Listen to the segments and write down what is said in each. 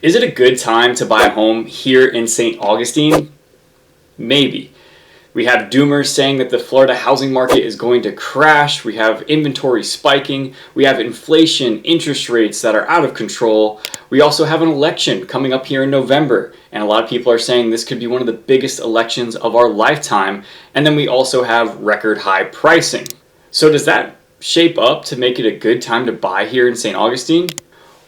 Is it a good time to buy a home here in St. Augustine? Maybe. We have doomers saying that the Florida housing market is going to crash. We have inventory spiking. We have inflation, interest rates that are out of control. We also have an election coming up here in November, and a lot of people are saying this could be one of the biggest elections of our lifetime. And then we also have record high pricing. So does that shape up to make it a good time to buy here in St. Augustine?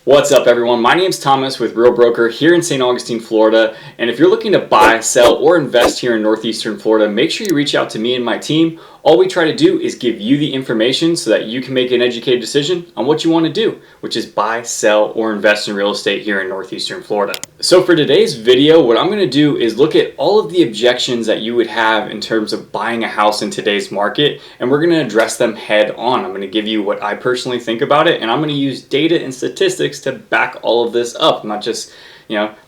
What's up, everyone? My name's Thomas with Real Broker here in St. Augustine, Florida. And if you're looking to buy, sell, or invest here in Northeastern Florida, make sure you reach out to me and my team. All we try to do is give you the information so that you can make an educated decision on what you want to do, which is buy, sell, or invest in real estate here in Northeastern Florida. So for today's video, what I'm going to do is look at all of the objections that you would have in terms of buying a house in today's market, and we're going to address them head on. I'm going to give you what I personally think about it, and I'm going to use data and statistics to back all of this up. I'm not just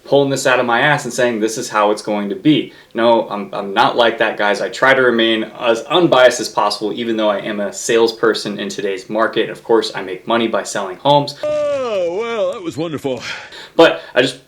pulling this out of my ass and saying this is how it's going to be. No, I'm not like that, guys. I try to remain as unbiased as possible, even though I am a salesperson in today's market. Of course, I make money by selling homes. Oh, well, that was wonderful. But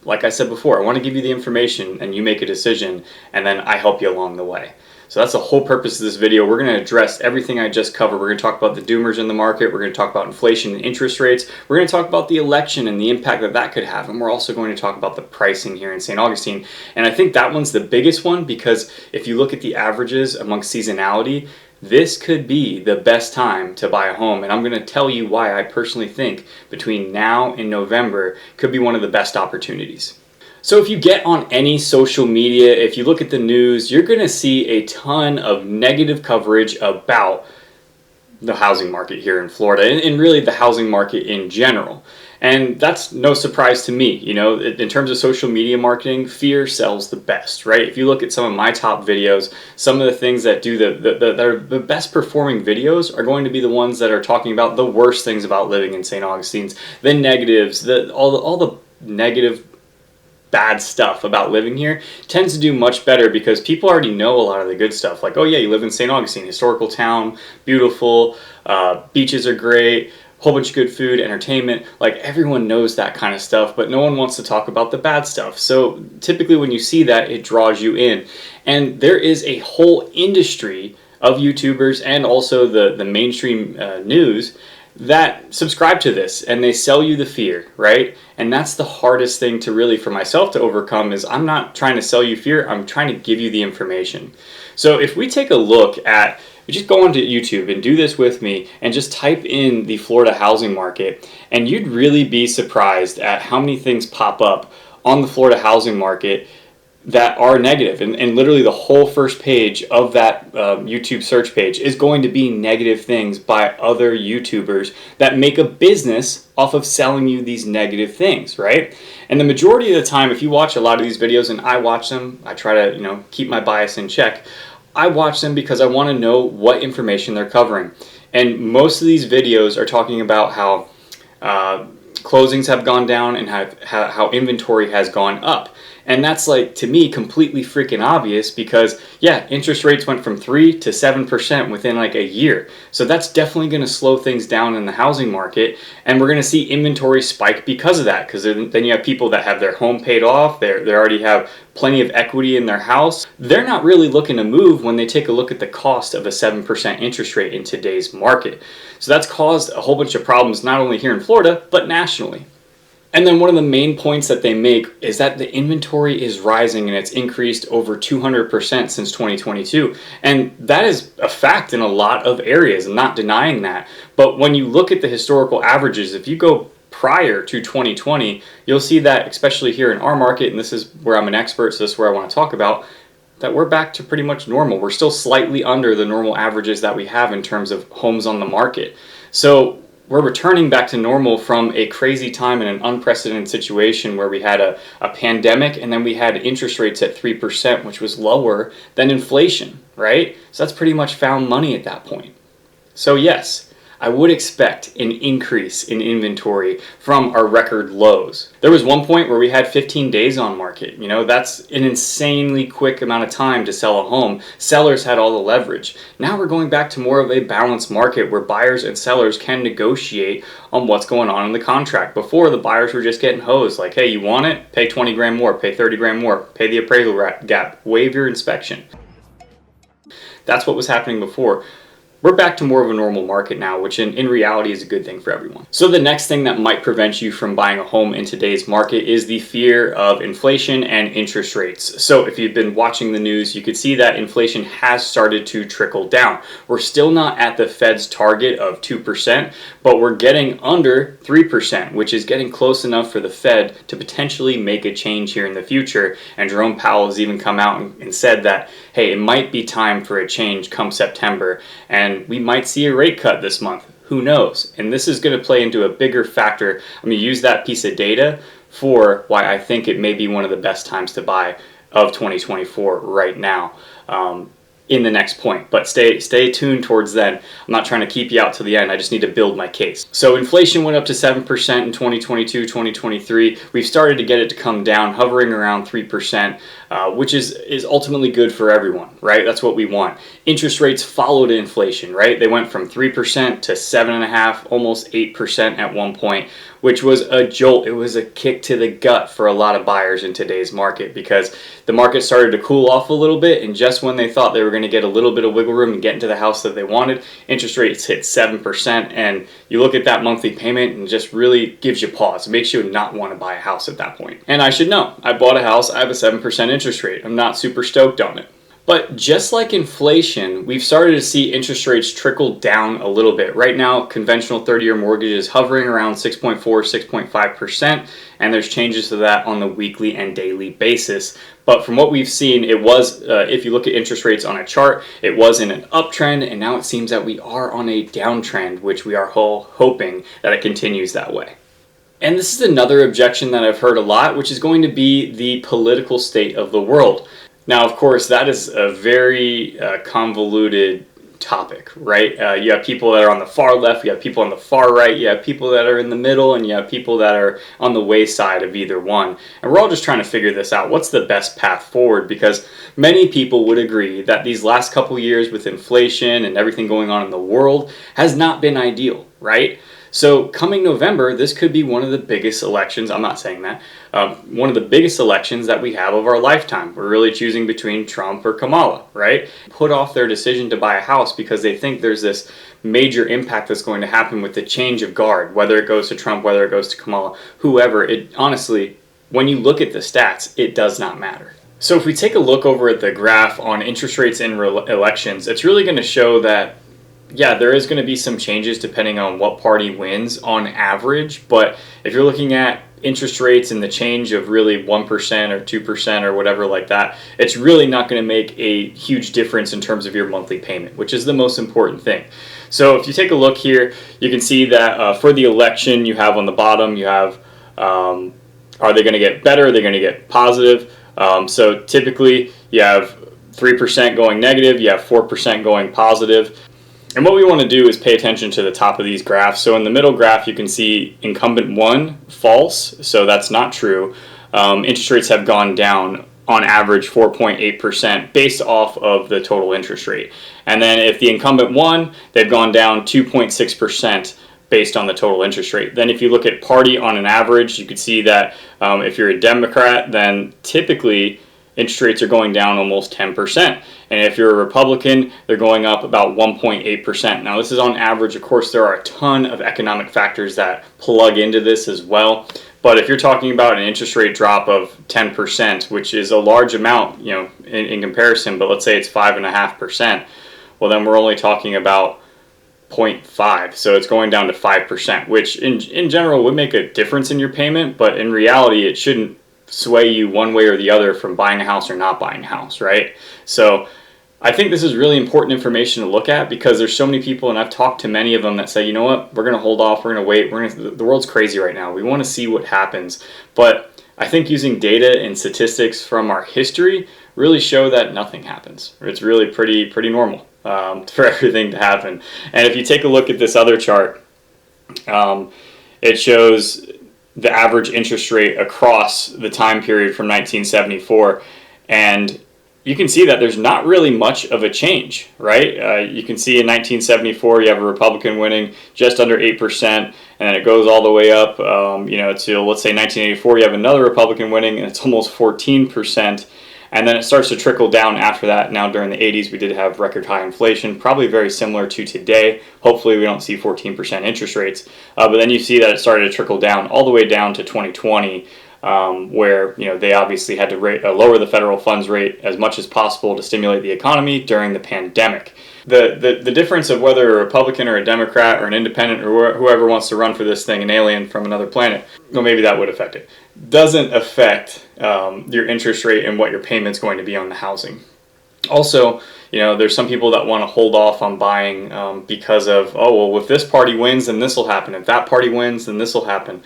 like I said before, I want to give you the information and you make a decision, and then I help you along the way. So that's the whole purpose of this video. We're going to address everything I just covered. We're going to talk about the doomers in the market. We're going to talk about inflation and interest rates. We're going to talk about the election and the impact that that could have. And we're also going to talk about the pricing here in St. Augustine. And I think that one's the biggest one, because if you look at the averages amongst seasonality, this could be the best time to buy a home. And I'm going to tell you why I personally think between now and November could be one of the best opportunities. So if you get on any social media, if you look at the news, you're going to see a ton of negative coverage about the housing market here in Florida, and really the housing market in general. And that's no surprise to me. In terms of social media marketing, fear sells the best, right? If you look at some of my top videos, some of the things that do the best performing videos are going to be the ones that are talking about the worst things about living in St. Augustine's, the negatives, all the negative bad stuff about living here tends to do much better, because people already know a lot of the good stuff. Like, oh yeah, you live in St. Augustine, historical town, beautiful, beaches are great, whole bunch of good food, entertainment. Like, everyone knows that kind of stuff, but no one wants to talk about the bad stuff. So typically when you see that, it draws you in. And there is a whole industry of YouTubers and also the mainstream news that subscribe to this, and they sell you the fear, right? And that's the hardest thing to really, for myself, to overcome. Is I'm not trying to sell you fear, I'm trying to give you the information. So if we take a look at, just go onto YouTube and do this with me and just type in the Florida housing market, and you'd really be surprised at how many things pop up on the Florida housing market that are negative. And literally the whole first page of that YouTube search page is going to be negative things by other YouTubers that make a business off of selling you these negative things, right? And the majority of the time, if you watch a lot of these videos, and I watch them, I try to keep my bias in check. I watch them because I want to know what information they're covering. And most of these videos are talking about how closings have gone down and how inventory has gone up. And that's, like, to me, completely freaking obvious, because yeah, interest rates went from 3 to 7% within like a year. So that's definitely going to slow things down in the housing market, and we're going to see inventory spike because of that, because then you have people that have their home paid off, they already have plenty of equity in their house. They're not really looking to move when they take a look at the cost of a 7% interest rate in today's market. So that's caused a whole bunch of problems, not only here in Florida, but nationally. And then one of the main points that they make is that the inventory is rising, and it's increased over 200% since 2022. And that is a fact in a lot of areas. I'm not denying that. But when you look at the historical averages, if you go prior to 2020, you'll see that, especially here in our market, and this is where I'm an expert, so this is where I want to talk about, that we're back to pretty much normal. We're still slightly under the normal averages that we have in terms of homes on the market. So we're returning back to normal from a crazy time in an unprecedented situation where we had a pandemic, and then we had interest rates at 3%, which was lower than inflation, right? So that's pretty much found money at that point. So yes, I would expect an increase in inventory from our record lows. There was one point where we had 15 days on market. You know, that's an insanely quick amount of time to sell a home. Sellers had all the leverage. Now we're going back to more of a balanced market where buyers and sellers can negotiate on what's going on in the contract. Before, the buyers were just getting hosed, like, hey, you want it? Pay 20 grand more, pay 30 grand more, pay the appraisal gap, waive your inspection. That's what was happening before. We're back to more of a normal market now, which in reality is a good thing for everyone. So the next thing that might prevent you from buying a home in today's market is the fear of inflation and interest rates. So if you've been watching the news, you could see that inflation has started to trickle down. We're still not at the Fed's target of 2%, but we're getting under 3%, which is getting close enough for the Fed to potentially make a change here in the future. And Jerome Powell has even come out and said that, hey, it might be time for a change come September, and we might see a rate cut this month. Who knows? And this is going to play into a bigger factor. I'm going to use that piece of data for why I think it may be one of the best times to buy of 2024 right now. In the next point, but stay tuned towards then. I'm not trying to keep you out to the end. I just need to build my case. So inflation went up to 7% in 2022, 2023. We've started to get it to come down, hovering around 3%, which is ultimately good for everyone, right? That's what we want. Interest rates followed inflation, right? They went from 3% to 7.5%, almost 8% at one point, which was a jolt. It was a kick to the gut for a lot of buyers in today's market because the market started to cool off a little bit, and just when they thought they were going to get a little bit of wiggle room and get into the house that they wanted, interest rates hit 7%, and you look at that monthly payment and just really gives you pause. It makes you not want to buy a house at that point. And I should know, I bought a house, I have a 7% interest rate. I'm not super stoked on it. But just like inflation, we've started to see interest rates trickle down a little bit. Right now, conventional 30-year mortgage is hovering around 6.4, 6.5%, and there's changes to that on the weekly and daily basis. But from what we've seen, it was, if you look at interest rates on a chart, it was in an uptrend, and now it seems that we are on a downtrend, which we are hoping that it continues that way. And this is another objection that I've heard a lot, which is going to be the political state of the world. Now, of course, that is a very convoluted topic, right? You have people that are on the far left, you have people on the far right, you have people that are in the middle, and you have people that are on the wayside of either one. And we're all just trying to figure this out. What's the best path forward? Because many people would agree that these last couple years with inflation and everything going on in the world has not been ideal, right? So coming November, this could be one of the biggest elections, I'm not saying that, one of the biggest elections that we have of our lifetime. We're really choosing between Trump or Kamala, right? Put off their decision to buy a house because they think there's this major impact that's going to happen with the change of guard, whether it goes to Trump, whether it goes to Kamala, whoever. It honestly, when you look at the stats, it does not matter. So if we take a look over at the graph on interest rates in elections, it's really going to show that yeah, there is going to be some changes depending on what party wins on average, but if you're looking at interest rates and the change of really 1% or 2% or whatever like that, it's really not going to make a huge difference in terms of your monthly payment, which is the most important thing. So if you take a look here, you can see that for the election, you have on the bottom, you have, are they going to get better? Are they going to get positive? So typically you have 3% going negative, you have 4% going positive. And what we want to do is pay attention to the top of these graphs. So in the middle graph, you can see incumbent 1, false, so that's not true. Interest rates have gone down on average 4.8% based off of the total interest rate. And then if the incumbent won, they've gone down 2.6% based on the total interest rate. Then if you look at party on an average, you can see that if you're a Democrat, then typically interest rates are going down almost 10%. And if you're a Republican, they're going up about 1.8%. Now, this is on average. Of course, there are a ton of economic factors that plug into this as well. But if you're talking about an interest rate drop of 10%, which is a large amount, you know, in comparison, but let's say it's 5.5%, well, then we're only talking about 0.5. So it's going down to 5%, which in general would make a difference in your payment, but in reality, it shouldn't sway you one way or the other from buying a house or not buying a house, right? So I think this is really important information to look at because there's so many people, and I've talked to many of them that say, you know what, we're going to hold off, we're going to wait, the world's crazy right now, we want to see what happens. But I think using data and statistics from our history really show that nothing happens. It's really pretty normal. for everything to happen. And if you take a look at this other chart, it shows the average interest rate across the time period from 1974, and you can see that there's not really much of a change, right? You can see in 1974 you have a Republican winning just under 8%, and then it goes all the way up, to let's say 1984 you have another Republican winning, and it's almost 14%. And then it starts to trickle down after that. Now during the 80s we did have record high inflation, probably very similar to today. Hopefully we don't see 14% interest rates. But then you see that it started to trickle down all the way down to 2020, where they obviously had to lower the federal funds rate as much as possible to stimulate the economy during the pandemic. The difference of whether a Republican or a Democrat or an independent or whoever wants to run for this thing, an alien from another planet, well, maybe that would affect it, doesn't affect your interest rate and what your payment's going to be on the housing. Also, there's some people that want to hold off on buying because of, if this party wins, then this will happen. If that party wins, then this will happen.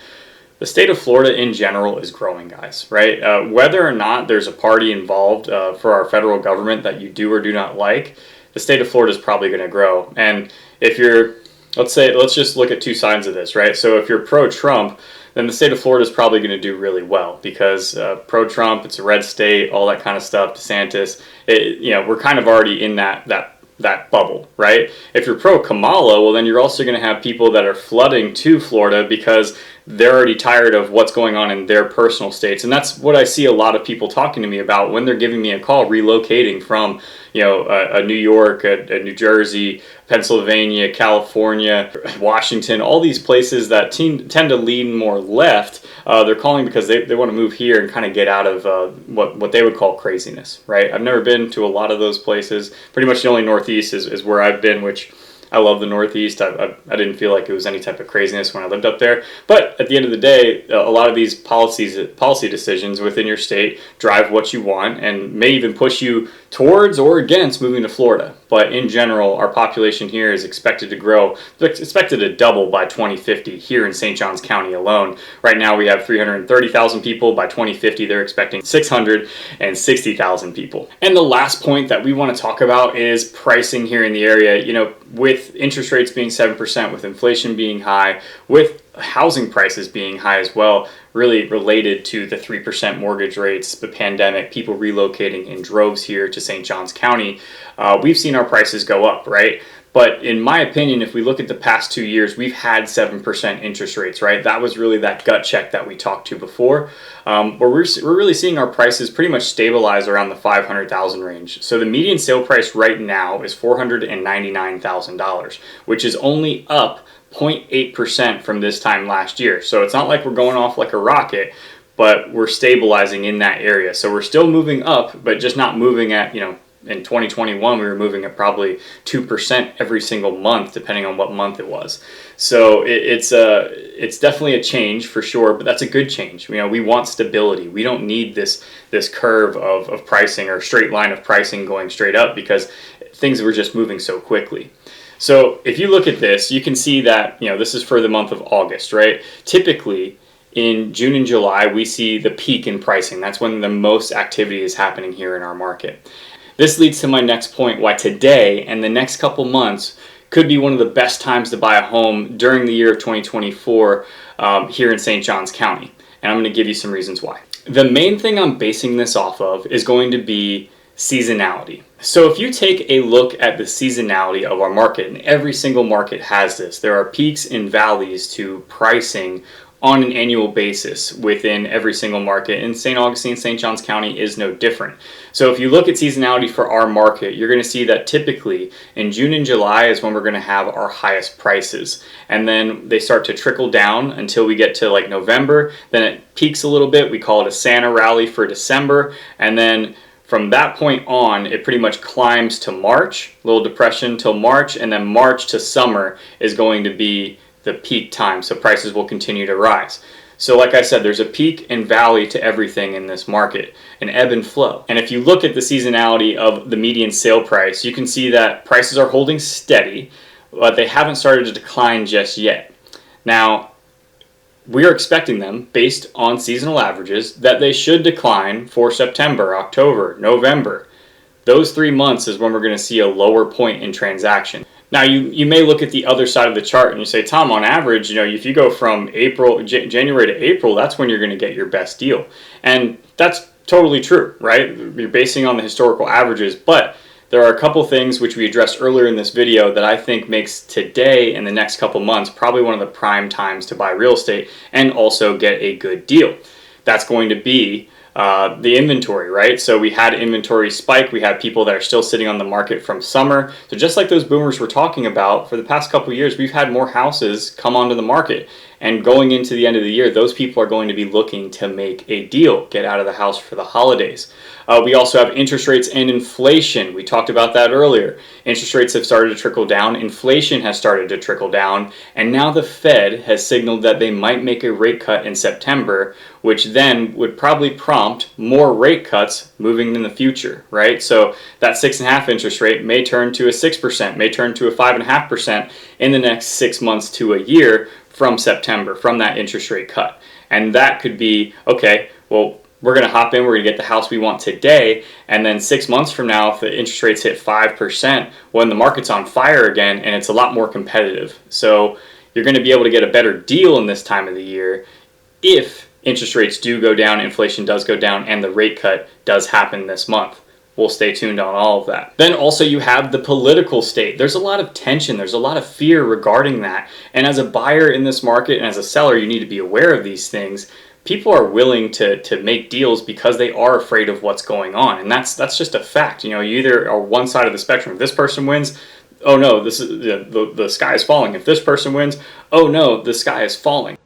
The state of Florida in general is growing, guys, right? Whether or not there's a party involved for our federal government that you do or do not like, the state of Florida is probably going to grow. And if you're, let's just look at two sides of this, right? So if you're pro-Trump, then the state of Florida is probably going to do really well because pro-Trump, it's a red state, all that kind of stuff, DeSantis, we're kind of already in that bubble, right? If you're pro-Kamala, well, then you're also going to have people that are flooding to Florida because they're already tired of what's going on in their personal states. And that's what I see a lot of people talking to me about when they're giving me a call, relocating from, a New York, a New Jersey, Pennsylvania, California, Washington, all these places that tend to lean more left. They're calling because they want to move here and kind of get out of what they would call craziness, right? I've never been to a lot of those places. Pretty much the only Northeast is where I've been, which I love the Northeast. I didn't feel like it was any type of craziness when I lived up there. But at the end of the day, a lot of these policy decisions within your state drive what you want and may even push you towards or against moving to Florida. But in general, our population here is expected to grow, expected to double by 2050 here in St. Johns County alone. Right now we have 330,000 people. By 2050, they're expecting 660,000 people. And the last point that we want to talk about is pricing here in the area. With interest rates being 7%, with inflation being high, with housing prices being high as well, really related to the 3% mortgage rates, the pandemic, people relocating in droves here to St. Johns County, we've seen our prices go up, right? But in my opinion, if we look at the past 2 years, we've had 7% interest rates, right? That was really that gut check that we talked to before. Where we're really seeing our prices pretty much stabilize around the $500,000 range. So the median sale price right now is $499,000, which is only up 0.8% from this time last year. So it's not like we're going off like a rocket, but we're stabilizing in that area. So we're still moving up, but just not moving at, in 2021 we were moving at probably 2% every single month, depending on what month it was. So it's definitely a change for sure, but that's a good change. We want stability. We don't need this curve of pricing or straight line of pricing going straight up because things were just moving so quickly. So if you look at this, you can see that, this is for the month of August, right? Typically, in June and July, we see the peak in pricing. That's when the most activity is happening here in our market. This leads to my next point, why today and the next couple months could be one of the best times to buy a home during the year of 2024 here in St. Johns County. And I'm going to give you some reasons why. The main thing I'm basing this off of is going to be seasonality. So if you take a look at the seasonality of our market, and every single market has this, there are peaks and valleys to pricing on an annual basis within every single market, and St. Augustine, St. Johns County is no different. So if you look at seasonality for our market, you're going to see that typically in June and July is when we're going to have our highest prices, and then they start to trickle down until we get to like November. Then it peaks a little bit. We call it a Santa rally for December, and then from that point on, it pretty much climbs to March, little depression till March, and then March to summer is going to be the peak time, so prices will continue to rise. So like I said, there's a peak and valley to everything in this market, an ebb and flow. And if you look at the seasonality of the median sale price, you can see that prices are holding steady, but they haven't started to decline just yet. Now, we are expecting them, based on seasonal averages, that they should decline for September, October, November. those 3 months is when we're going to see a lower point in transaction. Now, you may look at the other side of the chart and you say, Tom, on average, if you go from January to April, that's when you're going to get your best deal. And that's totally true, right? You're basing on the historical averages, but there are a couple things which we addressed earlier in this video that I think makes today and the next couple months probably one of the prime times to buy real estate and also get a good deal. That's going to be the inventory, right? So we had inventory spike. We had people that are still sitting on the market from summer. So just like those boomers we're talking about, for the past couple of years, we've had more houses come onto the market. And going into the end of the year, those people are going to be looking to make a deal, get out of the house for the holidays. We also have interest rates and inflation. We talked about that earlier. Interest rates have started to trickle down. Inflation has started to trickle down. And now the Fed has signaled that they might make a rate cut in September, which then would probably prompt more rate cuts moving in the future, right? So that 6.5 interest rate may turn to a 6%, may turn to a 5.5% in the next 6 months to a year from September, from that interest rate cut. And that could be, okay, well, we're going to hop in, we're going to get the house we want today, and then 6 months from now, if the interest rates hit 5%, when the market's on fire again, and it's a lot more competitive. So you're going to be able to get a better deal in this time of the year if interest rates do go down, inflation does go down, and the rate cut does happen this month. We'll stay tuned on all of that. Then also you have the political state. There's a lot of tension. There's a lot of fear regarding that. And as a buyer in this market and as a seller, you need to be aware of these things. People are willing to make deals because they are afraid of what's going on. And that's just a fact. You either are one side of the spectrum. If this person wins, oh no, this is the sky is falling. If this person wins, oh no, the sky is falling.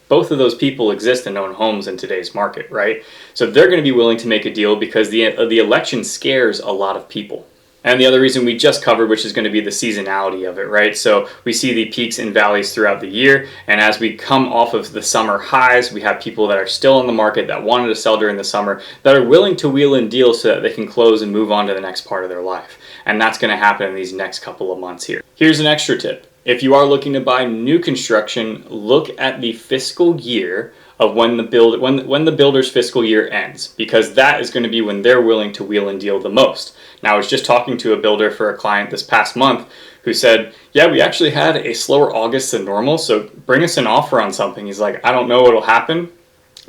Both of those people exist and own homes in today's market, right? So they're going to be willing to make a deal because the election scares a lot of people. And the other reason we just covered, which is going to be the seasonality of it, right? So we see the peaks and valleys throughout the year. And as we come off of the summer highs, we have people that are still in the market that wanted to sell during the summer that are willing to wheel in deals so that they can close and move on to the next part of their life. And that's going to happen in these next couple of months here. Here's an extra tip. If you are looking to buy new construction, look at the fiscal year of when the builder's fiscal year ends, because that is going to be when they're willing to wheel and deal the most. Now, I was just talking to a builder for a client this past month who said, yeah, we actually had a slower August than normal, so bring us an offer on something. He's like, I don't know what'll happen,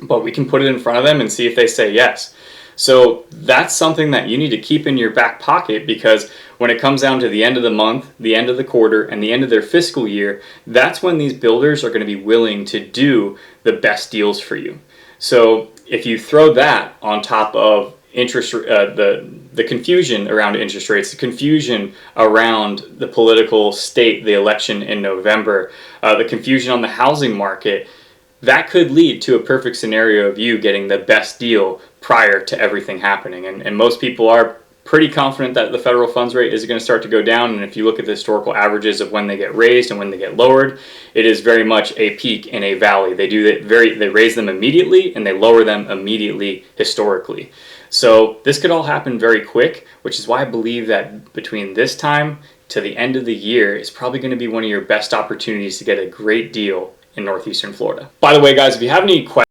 but we can put it in front of them and see if they say yes. So that's something that you need to keep in your back pocket, because when it comes down to the end of the month, the end of the quarter, and the end of their fiscal year, that's when these builders are going to be willing to do the best deals for you. So if you throw that on top of the confusion around interest rates, the confusion around the political state, the election in November, the confusion on the housing market, that could lead to a perfect scenario of you getting the best deal prior to everything happening. And most people are pretty confident that the federal funds rate is going to start to go down. And if you look at the historical averages of when they get raised and when they get lowered, it is very much a peak and a valley. They raise them immediately and they lower them immediately historically. So this could all happen very quick, which is why I believe that between this time to the end of the year is probably going to be one of your best opportunities to get a great deal in northeastern Florida. By the way, guys, if you have any questions,